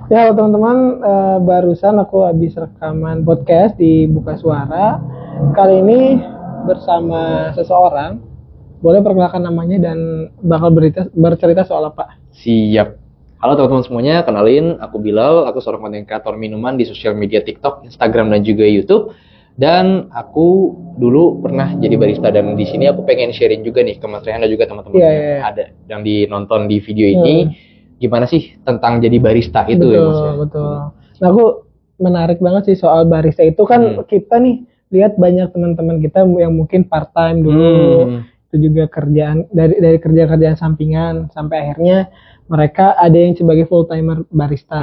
Ya teman-teman, barusan aku habis rekaman podcast di Buka Suara. Kali ini bersama seseorang. Boleh perkenalkan namanya dan bakal bercerita soal apa? Siap. Halo teman-teman semuanya, kenalin aku Bilal, aku seorang konten kreator minuman di sosial media TikTok, Instagram dan juga YouTube. Dan aku dulu pernah jadi barista dan di sini aku pengen sharing juga nih ke Mas Rehan dan juga teman-teman yang ada yang nonton di video ini. Gimana sih tentang jadi barista itu betul, ya Mas ya? Betul. Nah aku menarik banget sih soal barista itu kan kita nih lihat banyak teman-teman kita yang mungkin part time dulu, itu juga kerjaan dari kerjaan sampingan sampai akhirnya mereka ada yang sebagai full timer barista.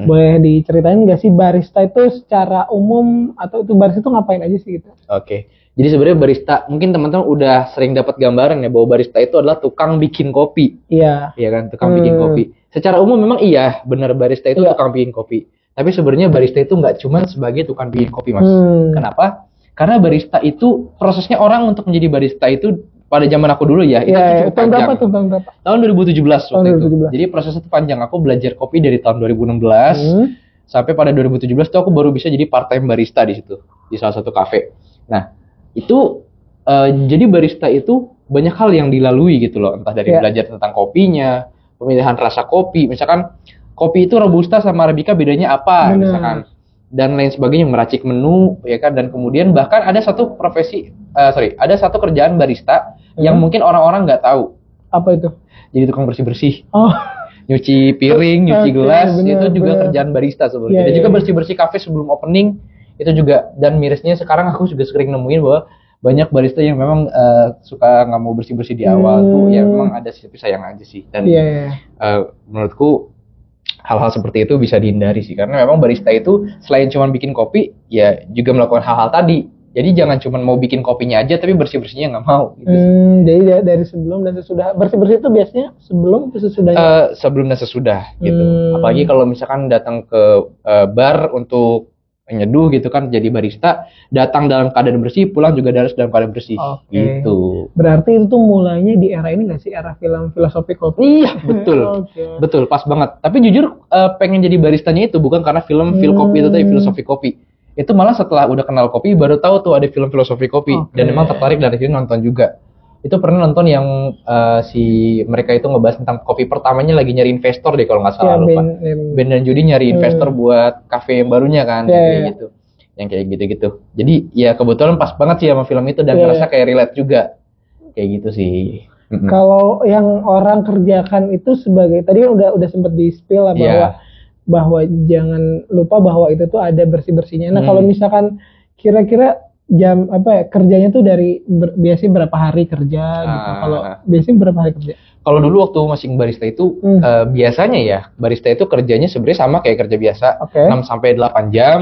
Boleh diceritain nggak sih barista itu secara umum atau itu barista itu ngapain aja sih gitu? Oke. Jadi sebenarnya barista, mungkin teman-teman udah sering dapat gambaran ya bahwa barista itu adalah tukang bikin kopi. Iya. Iya kan, tukang bikin kopi. Secara umum memang iya, benar barista itu tukang bikin kopi. Tapi sebenarnya barista itu nggak cuma sebagai tukang bikin kopi, Mas. Kenapa? Karena barista itu prosesnya orang untuk menjadi barista itu pada zaman aku dulu ya, itu cukup panjang. Tahun berapa? Tahun 2017 waktu itu. Jadi prosesnya itu panjang. Aku belajar kopi dari tahun 2016 sampai pada 2017 tuh aku baru bisa jadi part time barista di situ, di salah satu kafe. Nah, itu jadi barista itu banyak hal yang dilalui gitu loh, entah dari belajar tentang kopinya, pemilihan rasa kopi, misalkan kopi itu robusta sama arabica bedanya apa, misalkan, dan lain sebagainya, meracik menu ya kan, dan kemudian bahkan ada satu ada satu kerjaan barista yang mungkin orang-orang nggak tahu. Apa itu? Jadi tukang bersih-bersih. Nyuci piring, nyuci gelas, itu juga kerjaan barista sebenarnya. Dan juga bersih-bersih kafe sebelum opening, itu juga. Dan mirisnya sekarang aku juga sering nemuin bahwa banyak barista yang memang suka nggak mau bersih-bersih di awal tuh, ya memang ada sih, tapi sayang aja sih. Dan menurutku hal-hal seperti itu bisa dihindari sih, karena memang barista itu selain cuma bikin kopi, ya juga melakukan hal-hal tadi. Jadi jangan cuma mau bikin kopinya aja, tapi bersih-bersihnya nggak mau. Gitu jadi dari sebelum dan sesudah. Bersih-bersih itu biasanya sebelum atau sesudahnya? Sebelum dan sesudah gitu. Apalagi kalau misalkan datang ke bar untuk nyeduh gitu kan, jadi barista, datang dalam keadaan bersih, pulang juga harus dalam keadaan bersih. Gitu. Berarti itu mulainya di era ini nggak sih, era film filosofi kopi? Iya, betul. Betul, pas banget. Tapi jujur pengen jadi baristanya itu bukan karena film kopi itu tadi, filosofi kopi. Itu malah setelah udah kenal kopi baru tahu tuh ada film filosofi kopi, dan memang tertarik dari sini nonton juga. Itu pernah nonton yang mereka itu ngebahas tentang kopi, pertamanya lagi nyari investor deh kalau nggak salah, lupa. Ben dan Judy nyari investor buat kafe yang barunya kan, kayak gitu. Yang kayak gitu-gitu. Jadi ya kebetulan pas banget sih sama film itu, dan ngerasa kayak relate juga. Kayak gitu sih. Kalau yang orang kerjakan itu sebagai, tadi kan udah sempat di-spill lah bahwa jangan lupa bahwa itu tuh ada bersih-bersihnya. Nah, kalau misalkan kira-kira jam kerjanya tuh dari biasanya berapa hari kerja gitu. Kalau biasanya berapa hari kerja? Kalau dulu waktu masih barista itu biasanya ya barista itu kerjanya sebenarnya sama kayak kerja biasa, 6 sampai 8 jam.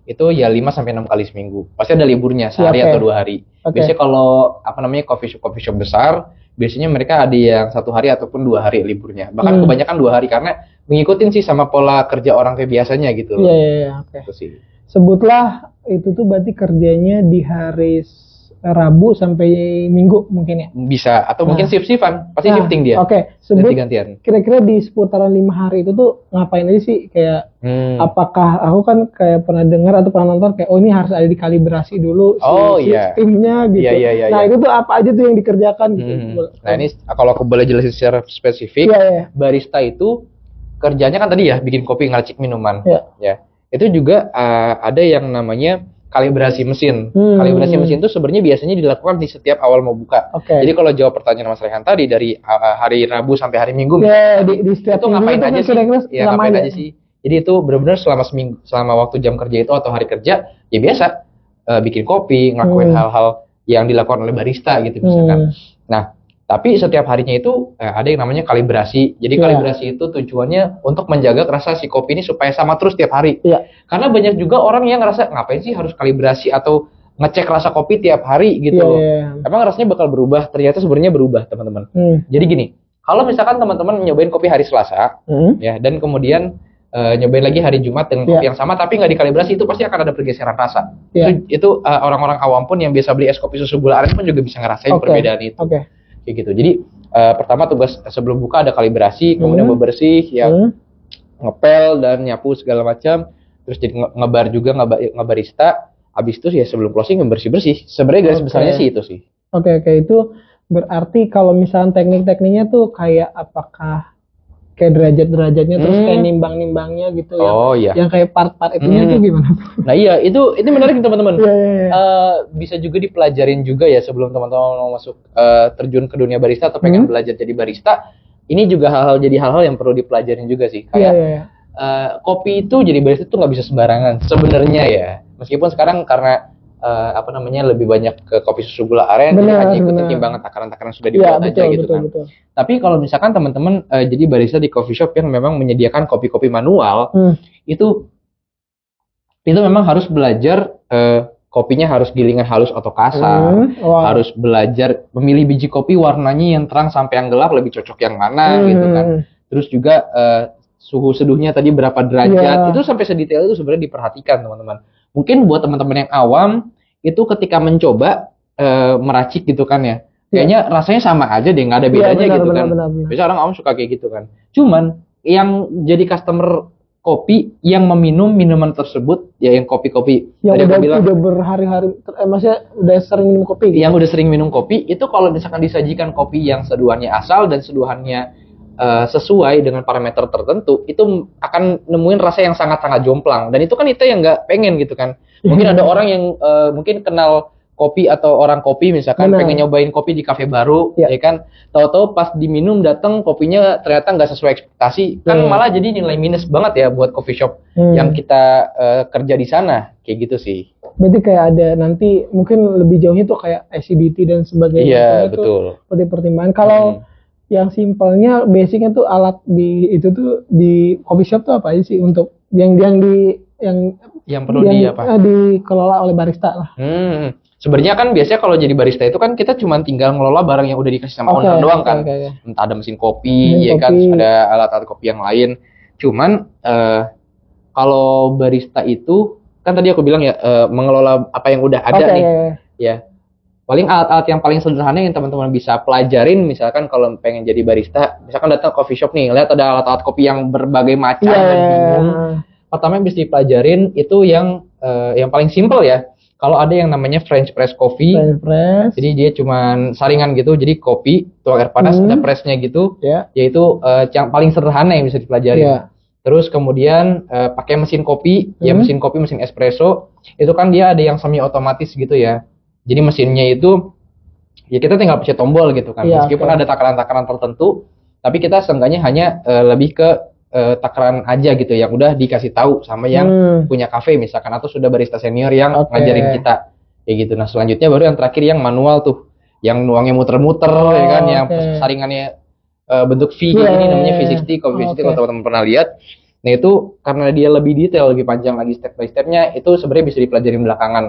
Itu ya 5 sampai 6 kali seminggu. Pasti ada liburnya sehari atau 2 hari. Biasanya kalau coffee shop besar, biasanya mereka ada yang 1 hari ataupun 2 hari liburnya. Bahkan kebanyakan 2 hari, karena mengikutin sih sama pola kerja orang kayak biasanya gitu loh. Itu sih. Sebutlah itu tuh berarti kerjanya di hari Rabu sampai Minggu mungkin ya? Bisa, atau mungkin shift-shiftan, pasti shifting dia. Sebut kira-kira di seputaran 5 hari itu tuh ngapain aja sih? Kayak apakah aku kan kayak pernah dengar atau pernah nonton kayak ini harus ada dikalibrasi dulu sistemnya gitu. Nah itu tuh apa aja tuh yang dikerjakan gitu. Nah ini kalau aku boleh jelasin secara spesifik, barista itu kerjanya kan tadi ya bikin kopi, ngeracik minuman. Ya. Itu juga ada yang namanya kalibrasi mesin. Kalibrasi mesin itu sebenarnya biasanya dilakukan di setiap awal mau buka. Jadi kalau jawab pertanyaan Mas Rehan tadi, dari hari Rabu sampai hari Minggu, di setiap itu ngapain aja sih? Ya ngapain aja sih? Jadi itu benar-benar selama waktu jam kerja itu atau hari kerja, ya biasa bikin kopi, ngelakuin hal-hal yang dilakukan oleh barista gitu misalkan. Nah, tapi setiap harinya itu ada yang namanya kalibrasi. Jadi kalibrasi itu tujuannya untuk menjaga rasa si kopi ini supaya sama terus tiap hari. Karena banyak juga orang yang ngerasa ngapain sih harus kalibrasi atau ngecek rasa kopi tiap hari gitu loh. Emang rasanya bakal berubah? Ternyata sebenarnya berubah, teman-teman. Jadi gini, kalau misalkan teman-teman nyobain kopi hari Selasa, ya, dan kemudian nyobain lagi hari Jumat dengan kopi yang sama tapi nggak dikalibrasi, itu pasti akan ada pergeseran rasa. Itu orang-orang awam pun yang biasa beli es kopi susu gula aren pun juga bisa ngerasain perbedaan itu. Kayak gitu. Jadi pertama tugas sebelum buka ada kalibrasi, kemudian bebersih yang ngepel dan nyapu segala macam, terus jadi ngebar juga, ngebarista. Habis itu ya sebelum closing bersih-bersih. Sebenarnya garis besarnya sih itu sih. Oke, itu berarti kalau misalnya teknik-tekniknya tuh kayak apakah kayak derajat-derajatnya terus kayak nimbang-nimbangnya gitu yang kayak part-part itunya tuh gimana? Nah iya, itu menarik teman-teman. Bisa juga dipelajarin juga ya sebelum teman-teman mau masuk terjun ke dunia barista atau pengen belajar jadi barista. Ini juga jadi hal-hal yang perlu dipelajarin juga sih. Kayak kopi itu jadi barista tuh nggak bisa sembarangan sebenarnya ya. Meskipun sekarang karena lebih banyak ke kopi susu gula aren, hanya ikutin timbangan takaran-takaran sudah dibuat aja gitu kan. Tapi kalau misalkan teman-teman jadi barista di coffee shop yang memang menyediakan kopi-kopi manual, itu memang harus belajar kopinya harus gilingan halus atau kasar, harus belajar memilih biji kopi warnanya yang terang sampai yang gelap lebih cocok yang mana gitu kan. Terus juga suhu seduhnya tadi berapa derajat, itu sampai sedetail itu sebenarnya diperhatikan teman-teman. Mungkin buat teman-teman yang awam itu ketika mencoba meracik gitu kan ya, kayaknya rasanya sama aja deh, nggak ada bedanya gitu kan. Biasanya orang awam suka kayak gitu kan. Cuman yang jadi customer kopi yang meminum minuman tersebut ya, yang kopi-kopi yang udah berhari-hari, maksudnya udah sering minum kopi gitu. Yang udah sering minum kopi itu kalau misalkan disajikan kopi yang seduhannya asal dan seduhannya sesuai dengan parameter tertentu, itu akan nemuin rasa yang sangat-sangat jomplang. Dan itu kan kita yang nggak pengen gitu kan. Mungkin ada orang yang mungkin kenal kopi atau orang kopi misalkan pengen nyobain kopi di kafe baru, ya kan. Tahu-tahu pas diminum datang kopinya ternyata nggak sesuai ekspektasi, kan malah jadi nilai minus banget ya buat coffee shop yang kita kerja di sana, kayak gitu sih. Berarti kayak ada nanti mungkin lebih jauhnya tuh kayak acidity dan sebagainya. Iya, betul. Perlu pertimbangan. Kalau yang simpelnya, basicnya tuh alat di coffee shop tuh apa aja sih untuk yang perlu dikelola oleh barista lah. Sebenarnya kan biasanya kalau jadi barista itu kan kita cuma tinggal ngelola barang yang udah dikasih sama owner doang kan. Entah ada mesin kopi, kan, ada alat-alat kopi yang lain. Cuman kalau barista itu kan tadi aku bilang ya mengelola apa yang udah ada nih. Ya. Paling alat-alat yang paling sederhana yang teman-teman bisa pelajarin, misalkan kalau pengen jadi barista, misalkan datang coffee shop nih, lihat ada alat-alat kopi yang berbagai macam dan bingung. Pertama yang bisa dipelajarin itu yang paling simple ya. Kalau ada yang namanya French press coffee, jadi dia cuman saringan gitu, jadi kopi, tuang air panas, ada pressnya gitu, yaitu yang paling sederhana yang bisa dipelajari. Terus kemudian pakai mesin kopi, mesin espresso, itu kan dia ada yang semi otomatis gitu ya. Jadi mesinnya itu ya kita tinggal pencet tombol gitu kan. Meskipun ada takaran-takaran tertentu, tapi kita seenggaknya hanya lebih ke takaran aja gitu yang udah dikasih tahu sama yang punya kafe misalkan, atau sudah barista senior yang ngajarin kita kayak gitu. Nah selanjutnya baru yang terakhir yang manual tuh, yang nuangnya muter-muter ya kan, yang saringannya bentuk V kayak gini, namanya V60 coffee V60 kalau teman-teman pernah lihat. Nah itu karena dia lebih detail, lebih panjang lagi step by stepnya, itu sebenarnya bisa dipelajari belakangan.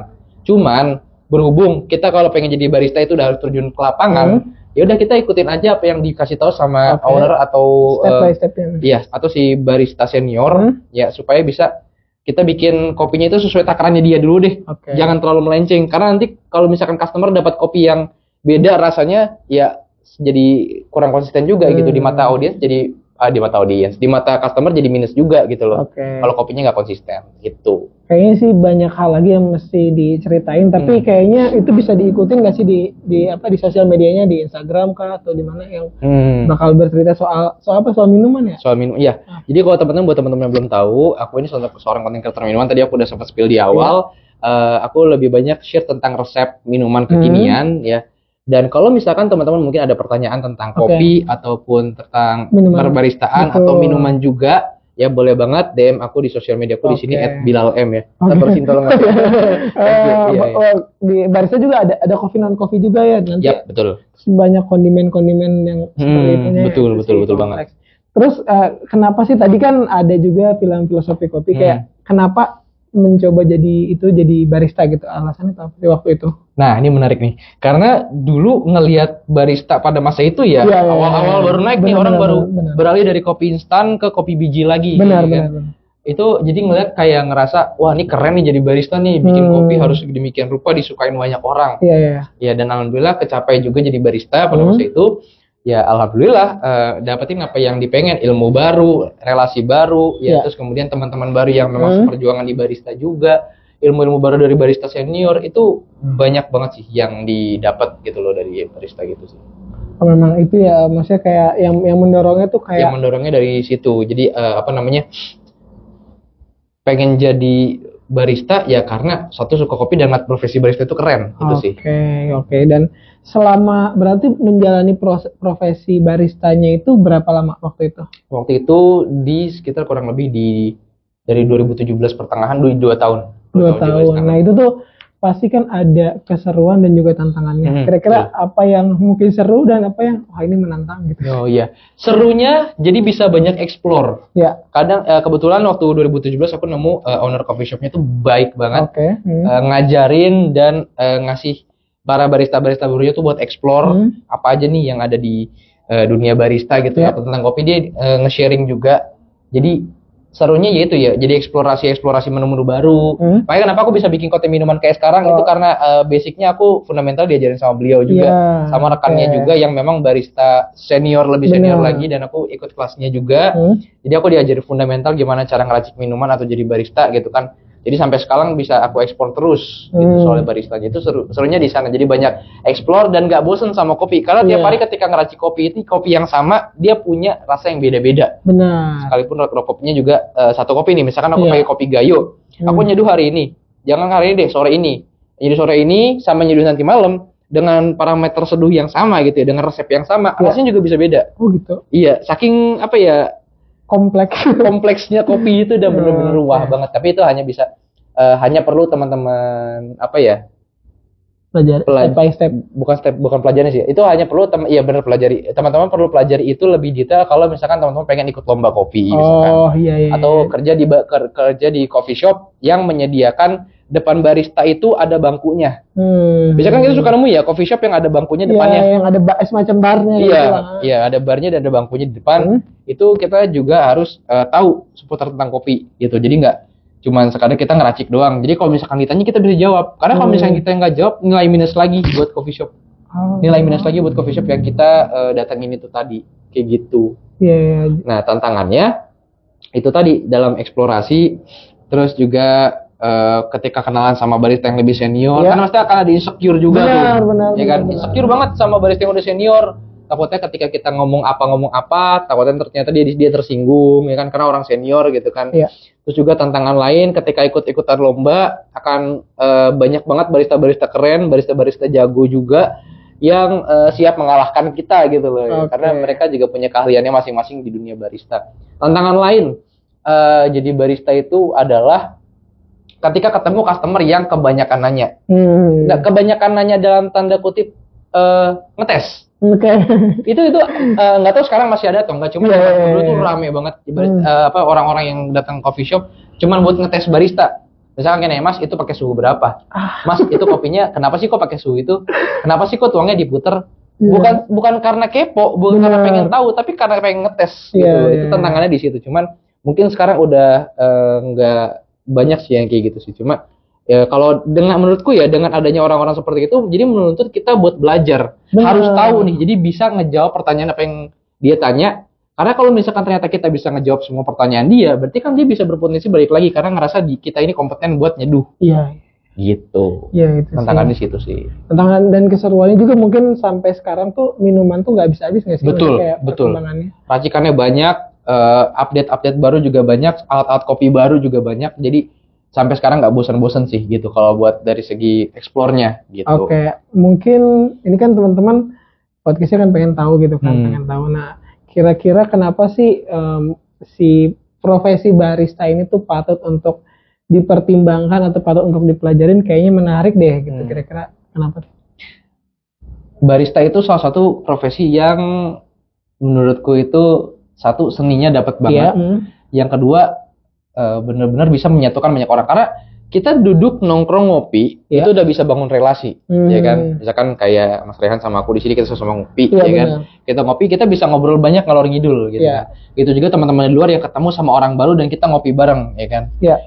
Cuman berhubung kita kalau pengen jadi barista itu udah harus terjun ke lapangan, ya udah kita ikutin aja apa yang dikasih tahu sama owner atau step by stepnya. Atau si barista senior ya, supaya bisa kita bikin kopinya itu sesuai takarannya dia dulu deh. Jangan terlalu melenceng, karena nanti kalau misalkan customer dapat kopi yang beda rasanya ya jadi kurang konsisten juga gitu di mata audiens, jadi di mata customer jadi minus juga gitu loh. Kalau kopinya nggak konsisten gitu. Kayaknya sih banyak hal lagi yang mesti diceritain, tapi kayaknya itu bisa diikutin nggak sih di sosial medianya, di Instagram kah atau di mana yang bakal bercerita soal minuman ya? Soal minum, iya. Jadi kalau buat teman-teman yang belum tahu, aku ini seorang content creator minuman. Tadi aku udah sempat spill di awal. Aku lebih banyak share tentang resep minuman kekinian ya. Dan kalau misalkan teman-teman mungkin ada pertanyaan tentang kopi ataupun tentang perbaristaan atau minuman juga, ya boleh banget DM aku di sosial media aku di sini @bilalm ya. Terusin tolong. Di barista juga ada coffee non coffee juga ya nanti. Iya, betul. Banyak kondimen-kondimen yang seperti itu. Betul banget. Terus kenapa sih tadi kan ada juga film filosofi kopi, kayak kenapa mencoba jadi barista gitu, alasannya apa sih waktu itu? Nah ini menarik nih, karena dulu ngelihat barista pada masa itu ya awal-awal baru naik nih, orang baru beralih dari kopi instan ke kopi biji lagi. Benar. Itu jadi ngelihat kayak ngerasa wah ini keren nih jadi barista nih, bikin kopi harus demikian rupa disukain banyak orang. Iya dan alhamdulillah kecapai juga jadi barista pada masa itu. ya alhamdulillah dapetin apa yang dipengen, ilmu baru, relasi baru, ya terus kemudian teman-teman baru yang memang perjuangan di barista juga, ilmu-ilmu baru dari barista senior itu banyak banget sih yang didapat gitu loh dari barista gitu sih. Memang itu ya, maksudnya kayak yang mendorongnya tuh kayak yang mendorongnya dari situ. Jadi pengen jadi barista ya karena satu suka kopi dan ngeliat profesi barista itu keren gitu sih. Oke. Dan selama berarti menjalani profesi baristanya itu berapa lama waktu itu? Waktu itu di sekitar kurang lebih dari 2017 pertengahan 2 tahun. 2 tahun. Nah itu tuh pasti kan ada keseruan dan juga tantangannya. Kira-kira apa yang mungkin seru dan apa yang ini menantang gitu? Oh iya, serunya jadi bisa banyak explore. Ya. Kadang kebetulan waktu 2017 aku nemu owner coffee shopnya tuh baik banget, ngajarin dan ngasih para barista-barista barunya tuh buat explore apa aja nih yang ada di dunia barista gitu ya. Tentang kopi dia nge-sharing juga. Jadi serunya yaitu ya, jadi eksplorasi menu-menu baru. Makanya kenapa aku bisa bikin konten minuman kayak sekarang itu karena basicnya aku fundamental diajarin sama beliau juga, sama rekannya juga yang memang barista senior, lebih senior lagi, dan aku ikut kelasnya juga. Jadi aku diajarin fundamental gimana cara ngeracik minuman atau jadi barista gitu kan. Jadi sampai sekarang bisa aku ekspor terus gitu soal baristanya. Itu serunya di sana. Jadi banyak explore dan gak bosen sama kopi. Karena tiap hari ketika ngeracik kopi itu kopi yang sama, dia punya rasa yang beda-beda. Benar. Sekalipun kopinya juga satu kopi nih. Misalkan aku pakai kopi Gayo, aku nyeduh hari ini. Jangan hari ini deh, sore ini. Nyeduh sore ini sama nyeduh nanti malam dengan parameter seduh yang sama gitu ya, dengan resep yang sama, rasanya juga bisa beda. Oh gitu. Iya, saking kompleksnya kopi itu udah bener-bener wah banget. Tapi itu hanya bisa hanya perlu teman-teman bukan pelajaran sih. Itu hanya perlu pelajari. Teman-teman perlu pelajari itu lebih detail kalau misalkan teman-teman pengen ikut lomba kopi misalkan. Atau kerja di coffee shop yang menyediakan depan barista itu ada bangkunya. Biasanya kan kita suka nemu ya coffee shop yang ada bangkunya depannya. Yang ada semacam barnya. Iya, ada barnya dan ada bangkunya di depan. Itu kita juga harus tahu seputar tentang kopi gitu. Jadi nggak cuman sekadar kita ngeracik doang. Jadi kalau misalkan ditanya kita bisa jawab. Karena kalau misalkan kita nggak jawab, nilai minus lagi buat coffee shop. Nilai minus lagi buat coffee shop yang kita datangin itu tadi. Kayak gitu. Nah, tantangannya itu tadi dalam eksplorasi, terus juga ketika kenalan sama barista yang lebih senior, kan pasti akan ada insecure juga benar, kan? Insecure banget sama barista yang udah senior. Takutnya ketika kita ngomong apa, takutnya ternyata dia tersinggung, ya kan, karena orang senior gitu kan. Terus juga tantangan lain ketika ikut-ikutan lomba akan banyak banget barista-barista keren, barista-barista jago juga yang siap mengalahkan kita gitu loh. Karena mereka juga punya keahliannya masing-masing di dunia barista. Tantangan lain jadi barista itu adalah ketika ketemu customer yang kebanyakan nanya. Nah, kebanyakan nanya dalam tanda kutip ngetes. Itu nggak tahu sekarang masih ada atau enggak. Cuma dulu tuh rame banget orang-orang yang datang coffee shop cuman buat ngetes barista. Misalkan kayak Mas itu pakai suhu berapa? Mas itu kopinya kenapa sih kok pakai suhu itu? Kenapa sih kok tuangnya diputer? Bukan karena kepo, bukan karena pengen tahu, tapi karena pengen ngetes gitu. Itu tantangannya di situ. Cuman mungkin sekarang udah nggak banyak sih yang kayak gitu sih. Cuma ya kalau menurutku ya dengan adanya orang-orang seperti itu, jadi menuntut kita buat belajar. Harus tahu nih, jadi bisa ngejawab pertanyaan apa yang dia tanya. Karena kalau misalkan ternyata kita bisa ngejawab semua pertanyaan dia, berarti kan dia bisa berpotensi balik lagi karena ngerasa kita ini kompeten buat nyeduh. Gitu. Itu tantangan di situ sih. Tantangan dan keseruannya juga mungkin sampai sekarang tuh minuman tuh nggak bisa habis nggak sih? Betul. Racikannya banyak. Update baru juga banyak, alat-alat kopi baru juga banyak, jadi sampai sekarang nggak bosan-bosan sih gitu kalau buat dari segi eksplornya gitu. Mungkin ini kan teman-teman podcastnya kan pengen tahu gitu kan, pengen tahu. Nah, kira-kira kenapa sih si profesi barista ini tuh patut untuk dipertimbangkan atau patut untuk dipelajarin? Kayaknya menarik deh gitu. Kira-kira kenapa? Barista itu salah satu profesi yang menurutku itu satu seninya dapat banget, yang kedua benar-benar bisa menyatukan banyak orang karena kita duduk nongkrong ngopi itu udah bisa bangun relasi, ya kan? Misalkan kayak Mas Rehan sama aku di sini kita sama ngopi, ya kan? Kita ngopi kita bisa ngobrol banyak ngalor ngidul, gitu. Gitu juga teman-teman di luar yang ketemu sama orang baru dan kita ngopi bareng, ya kan?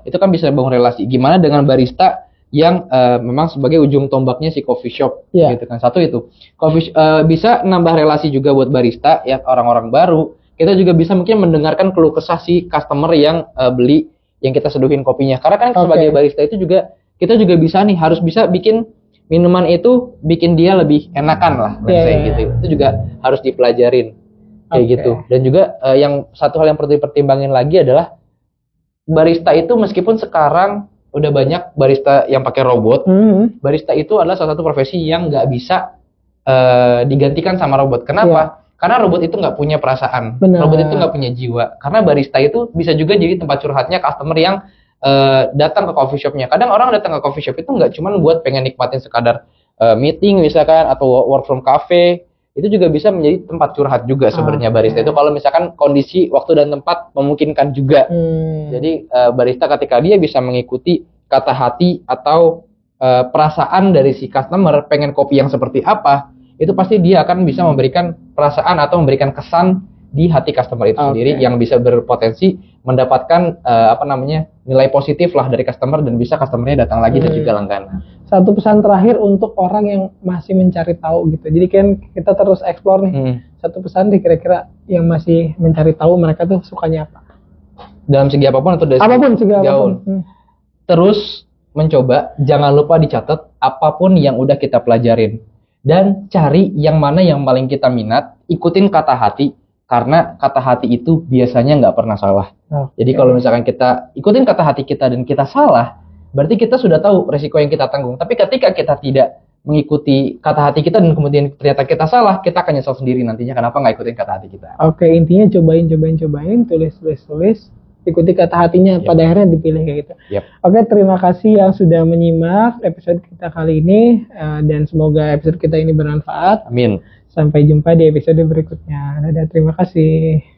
Itu kan bisa bangun relasi. Gimana dengan barista yang memang sebagai ujung tombaknya si coffee shop gitu kan. Satu itu bisa nambah relasi juga buat barista ya, orang-orang baru. Kita juga bisa mungkin mendengarkan keluh kesah si customer yang beli yang kita seduhin kopinya. Karena kan sebagai barista itu juga kita juga bisa nih, harus bisa bikin minuman itu bikin dia lebih enakan lah, gitu. Itu juga harus dipelajarin kayak gitu. Dan juga yang satu hal yang perlu dipertimbangin lagi adalah barista itu meskipun sekarang udah banyak barista yang pakai robot, barista itu adalah salah satu profesi yang nggak bisa digantikan sama robot. Kenapa? Karena robot itu nggak punya perasaan, robot itu nggak punya jiwa. Karena barista itu bisa juga jadi tempat curhatnya customer yang datang ke coffee shopnya. Kadang orang datang ke coffee shop itu nggak cuma buat pengen nikmatin sekadar meeting misalkan atau work from cafe, itu juga bisa menjadi tempat curhat juga sebenarnya barista itu kalau misalkan kondisi waktu dan tempat memungkinkan juga. Jadi barista ketika dia bisa mengikuti kata hati atau perasaan dari si customer pengen kopi yang seperti apa, itu pasti dia akan bisa memberikan perasaan atau memberikan kesan di hati customer itu sendiri yang bisa berpotensi mendapatkan nilai positif lah dari customer dan bisa customernya datang lagi dan juga langganan. Satu pesan terakhir untuk orang yang masih mencari tahu gitu. Jadi kan kita terus explore nih. Satu pesan deh kira-kira yang masih mencari tahu mereka tuh sukanya apa? Dalam segi apapun atau dari segi apapun. Terus mencoba, jangan lupa dicatat apapun yang udah kita pelajarin. Dan cari yang mana yang paling kita minat, ikutin kata hati. Karena kata hati itu biasanya nggak pernah salah. Jadi kalau misalkan kita ikutin kata hati kita dan kita salah, berarti kita sudah tahu resiko yang kita tanggung. Tapi ketika kita tidak mengikuti kata hati kita dan kemudian ternyata kita salah, kita akan nyesel sendiri nantinya kenapa nggak ikutin kata hati kita. Intinya cobain, tulis, ikuti kata hatinya, pada akhirnya dipilih kayak gitu. Terima kasih yang sudah menyimak episode kita kali ini, dan semoga episode kita ini bermanfaat. Amin. Sampai jumpa di episode berikutnya. Dadah, terima kasih.